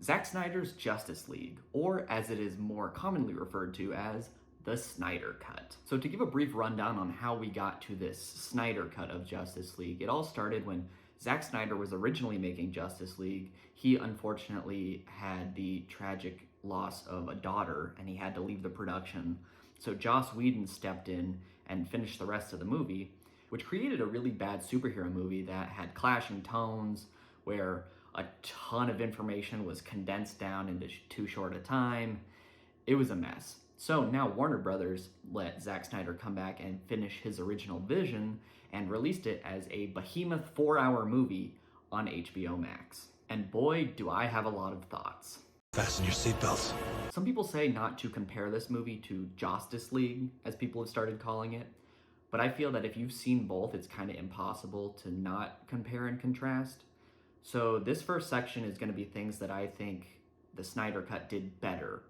Zack Snyder's Justice League, or as it is more commonly referred to as the Snyder Cut. So to give a brief rundown on how we got to this Snyder Cut of Justice League, it all started when Zack Snyder was originally making Justice League. He unfortunately had the tragic loss of a daughter and he had to leave the production. So Joss Whedon stepped in and finished the rest of the movie, which created a really bad superhero movie that had clashing tones, where a ton of information was condensed down into too short a time. It was a mess. So now Warner Brothers let Zack Snyder come back and finish his original vision and released it as a behemoth 4-hour movie on HBO Max. And boy, do I have a lot of thoughts. Fasten your seatbelts. Some people say not to compare this movie to Justice League, as people have started calling it, but I feel that if you've seen both, it's kind of impossible to not compare and contrast. So this first section is going to be things that I think the Snyder Cut did better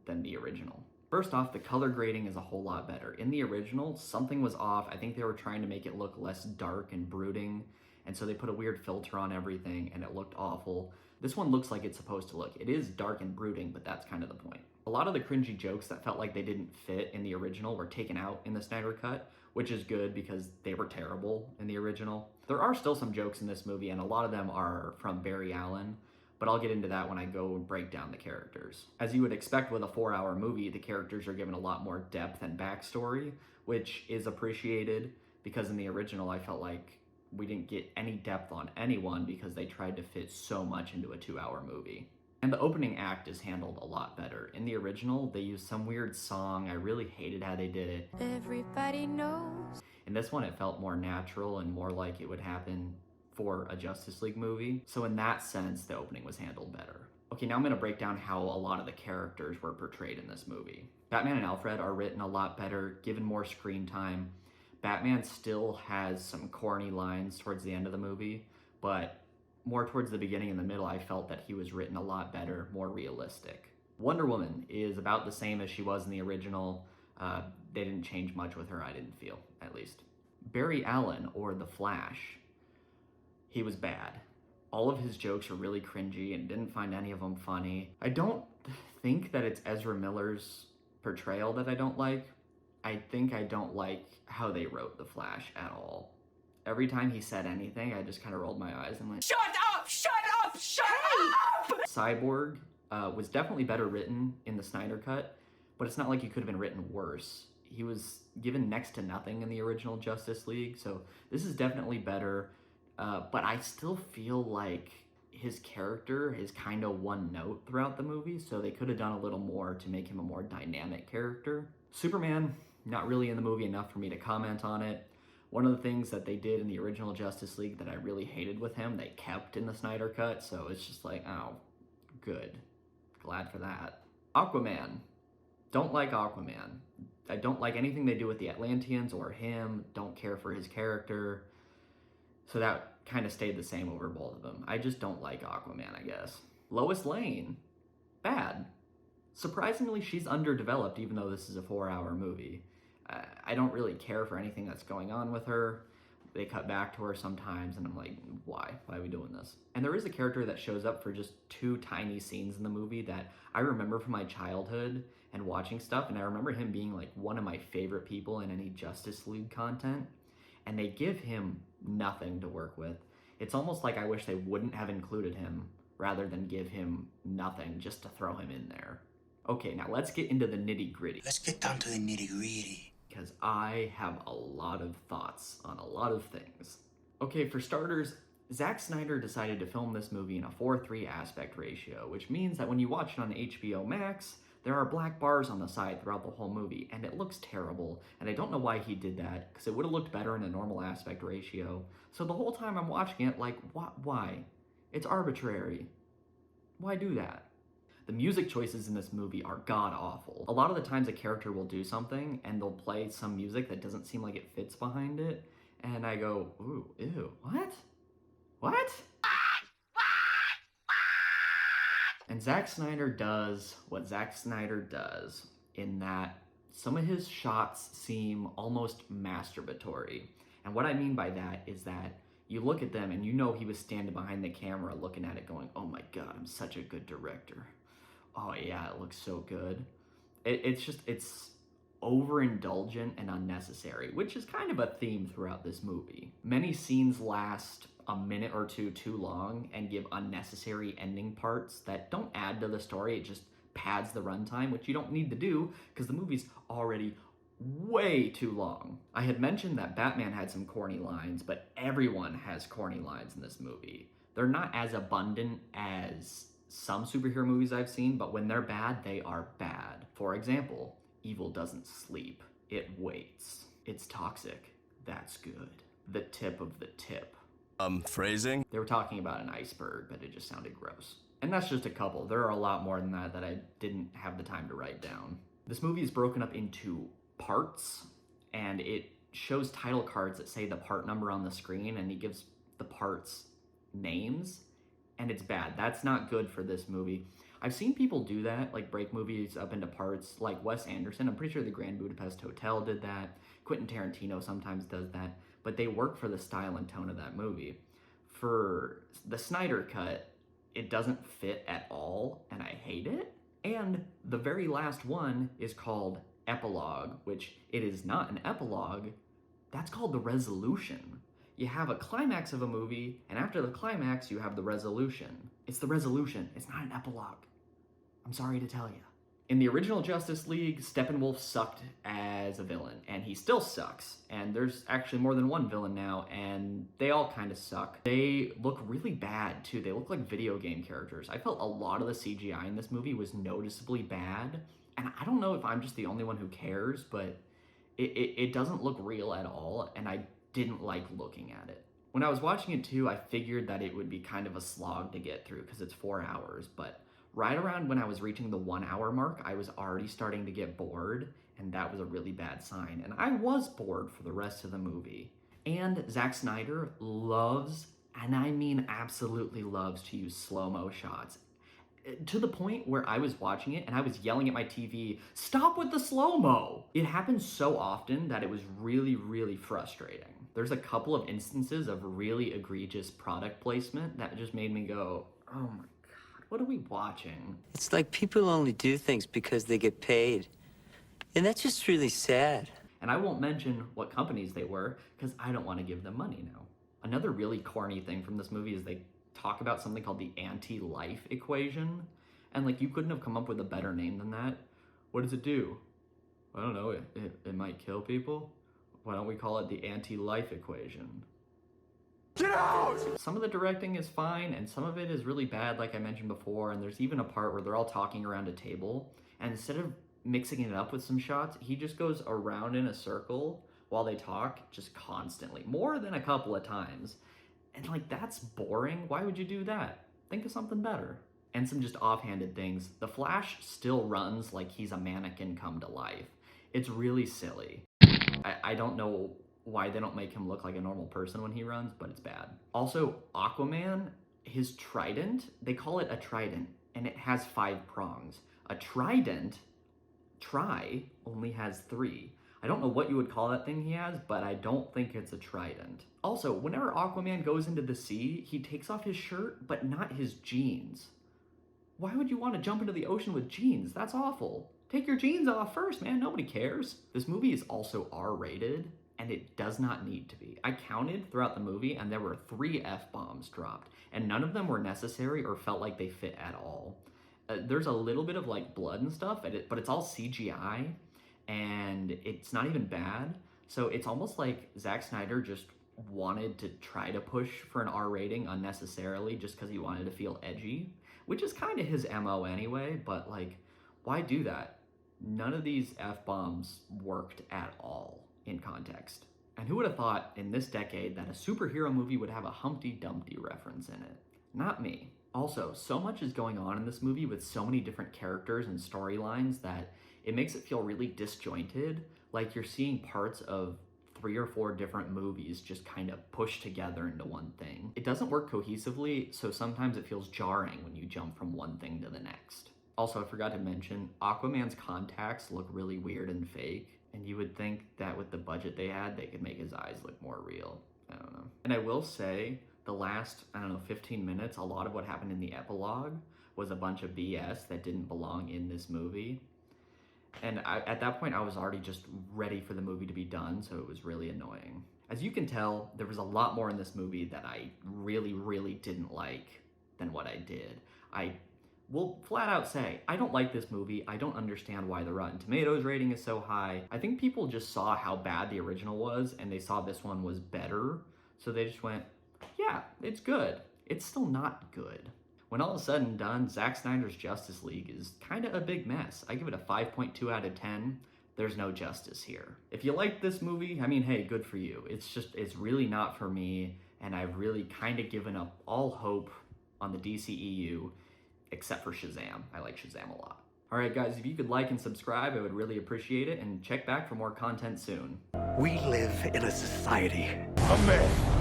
than the original. First off, the color grading is a whole lot better. In the original, something was off. I think they were trying to make it look less dark and brooding, and so they put a weird filter on everything and it looked awful. This one looks like it's supposed to look. It is dark and brooding, but that's kind of the point. A lot of the cringy jokes that felt like they didn't fit in the original were taken out in the Snyder Cut, which is good because they were terrible in the original. There are still some jokes in this movie, and a lot of them are from Barry Allen, but I'll get into that when I go and break down the characters. As you would expect with a 4-hour movie, the characters are given a lot more depth and backstory, which is appreciated, because in the original I felt like we didn't get any depth on anyone because they tried to fit so much into a 2-hour movie. And the opening act is handled a lot better. In the original, they used some weird song. I really hated how they did it. Everybody knows. In this one, it felt more natural and more like it would happen for a Justice League movie. So in that sense, the opening was handled better. Okay, now I'm gonna break down how a lot of the characters were portrayed in this movie. Batman and Alfred are written a lot better, given more screen time. Batman still has some corny lines towards the end of the movie, but more towards the beginning and the middle, I felt that he was written a lot better, more realistic. Wonder Woman is about the same as she was in the original. They didn't change much with her, I didn't feel, at least. Barry Allen, or The Flash, he was bad. All of his jokes are really cringy and didn't find any of them funny. I don't think that it's Ezra Miller's portrayal that I don't like. I think I don't like how they wrote The Flash at all. Every time he said anything, I just kind of rolled my eyes and went, "Shut up! Shut up! Shut up!" Cyborg was definitely better written in the Snyder Cut, but it's not like he could have been written worse. He was given next to nothing in the original Justice League, so this is definitely better, but I still feel like his character is kind of one note throughout the movie, so they could have done a little more to make him a more dynamic character. Superman, not really in the movie enough for me to comment on it. One of the things that they did in the original Justice League that I really hated with him, they kept in the Snyder Cut, so it's just like, oh, good. Glad for that. Aquaman. Don't like Aquaman. I don't like anything they do with the Atlanteans or him. Don't care for his character. So that kind of stayed the same over both of them. I just don't like Aquaman, I guess. Lois Lane. Bad. Surprisingly, she's underdeveloped even though this is a 4-hour movie. I don't really care for anything that's going on with her. They cut back to her sometimes and I'm like, why? Why are we doing this? And there is a character that shows up for just 2 tiny scenes in the movie that I remember from my childhood and watching stuff, and I remember him being like one of my favorite people in any Justice League content, and they give him nothing to work with. It's almost like I wish they wouldn't have included him rather than give him nothing just to throw him in there. Okay, now let's get into the nitty-gritty. Let's get down to the nitty-gritty. Because I have a lot of thoughts on a lot of things. Okay, for starters, Zack Snyder decided to film this movie in a 4:3 aspect ratio, which means that when you watch it on HBO Max, there are black bars on the side throughout the whole movie, and it looks terrible, and I don't know why he did that, because it would have looked better in a normal aspect ratio. So the whole time I'm watching it, like, why? It's arbitrary. Why do that? The music choices in this movie are god-awful. A lot of the times a character will do something and they'll play some music that doesn't seem like it fits behind it, and I go, ooh, ew, what? What? And Zack Snyder does what Zack Snyder does, in that some of his shots seem almost masturbatory. And what I mean by that is that You look at them and you know he was standing behind the camera looking at it going, oh my God, I'm such a good director. Oh yeah, it looks so good. It's overindulgent and unnecessary, which is kind of a theme throughout this movie. Many scenes last a minute or two too long and give unnecessary ending parts that don't add to the story. It just pads the runtime, which you don't need to do because the movie's already way too long. I had mentioned that Batman had some corny lines, but everyone has corny lines in this movie. They're not as abundant as some superhero movies I've seen, but when they're bad, they are bad. For example, evil doesn't sleep, it waits. It's toxic, that's good. The tip of the tip. Phrasing? They were talking about an iceberg, but it just sounded gross. And that's just a couple. There are a lot more than that I didn't have the time to write down. This movie is broken up into parts, and it shows title cards that say the part number on the screen, and he gives the parts names, and it's bad. That's not good for this movie. I've seen people do that, like break movies up into parts, like Wes Anderson. I'm pretty sure the Grand Budapest Hotel did that. Quentin Tarantino sometimes does that, but they work for the style and tone of that movie. For the Snyder Cut, it doesn't fit at all, and I hate it. And the very last one is called Epilogue, which it is not an epilogue. That's called the resolution. You have a climax of a movie, and after the climax, you have the resolution. It's the resolution. It's not an epilogue. I'm sorry to tell you. In the original Justice League, Steppenwolf sucked as a villain, and he still sucks. And there's actually more than one villain now, and they all kind of suck. They look really bad, too. They look like video game characters. I felt a lot of the CGI in this movie was noticeably bad, and I don't know if I'm just the only one who cares, but it doesn't look real at all, and I didn't like looking at it. When I was watching it, too, I figured that it would be kind of a slog to get through, because it's 4 hours, but right around when I was reaching the 1 hour mark, I was already starting to get bored, and that was a really bad sign. And I was bored for the rest of the movie. And Zack Snyder loves, and I mean absolutely loves, to use slow-mo shots. To the point where I was watching it and I was yelling at my TV, stop with the slow-mo! It happens so often that it was really, really frustrating. There's a couple of instances of really egregious product placement that just made me go, oh my God, what are we watching? It's like people only do things because they get paid. And that's just really sad. And I won't mention what companies they were because I don't want to give them money now. Another really corny thing from this movie is they talk about something called the anti-life equation. And like, you couldn't have come up with a better name than that. What does it do? I don't know, it might kill people? Why don't we call it the anti-life equation? Get out! Some of the directing is fine, and some of it is really bad, like I mentioned before, and there's even a part where they're all talking around a table, and instead of mixing it up with some shots, he just goes around in a circle while they talk, just constantly, more than a couple of times. And like, that's boring. Why would you do that? Think of something better. And some just offhanded things. The Flash still runs like he's a mannequin come to life. It's really silly. I don't know why they don't make him look like a normal person when he runs, but it's bad. Also, Aquaman, his trident, they call it a trident, and it has 5 prongs. A trident, only has 3. I don't know what you would call that thing he has, but I don't think it's a trident. Also, whenever Aquaman goes into the sea, he takes off his shirt, but not his jeans. Why would you want to jump into the ocean with jeans? That's awful. Take your jeans off first, man. Nobody cares. This movie is also R-rated, and it does not need to be. I counted throughout the movie, and there were 3 F-bombs dropped, and none of them were necessary or felt like they fit at all. There's a little bit of like blood and stuff, but it's all CGI, and it's not even bad. So it's almost like Zack Snyder just wanted to try to push for an R rating unnecessarily just because he wanted to feel edgy, which is kind of his MO anyway, but like, why do that? None of these F-bombs worked at all in context. And who would have thought in this decade that a superhero movie would have a Humpty Dumpty reference in it? Not me. Also, so much is going on in this movie with so many different characters and storylines that it makes it feel really disjointed, like you're seeing parts of 3 or 4 different movies just kind of pushed together into one thing. It doesn't work cohesively, so sometimes it feels jarring when you jump from one thing to the next. Also, I forgot to mention, Aquaman's contacts look really weird and fake, and you would think that with the budget they had, they could make his eyes look more real. I don't know. And I will say, the last, I don't know, 15 minutes, a lot of what happened in the epilogue was a bunch of BS that didn't belong in this movie. And at that point, I was already just ready for the movie to be done, so it was really annoying. As you can tell, there was a lot more in this movie that I really, really didn't like than what I did. I will flat out say, I don't like this movie. I don't understand why the Rotten Tomatoes rating is so high. I think people just saw how bad the original was, and they saw this one was better, so they just went, yeah, it's good. It's still not good. When all is said and done, Zack Snyder's Justice League is kind of a big mess. I give it a 5.2 out of 10. There's no justice here. If you like this movie, I mean, hey, good for you. It's really not for me, and I've really kind of given up all hope on the DCEU, except for Shazam. I like Shazam a lot. All right, guys, if you could like and subscribe, I would really appreciate it, and check back for more content soon. We live in a society.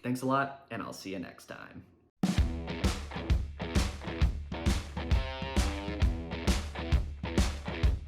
Thanks a lot, and I'll see you next time.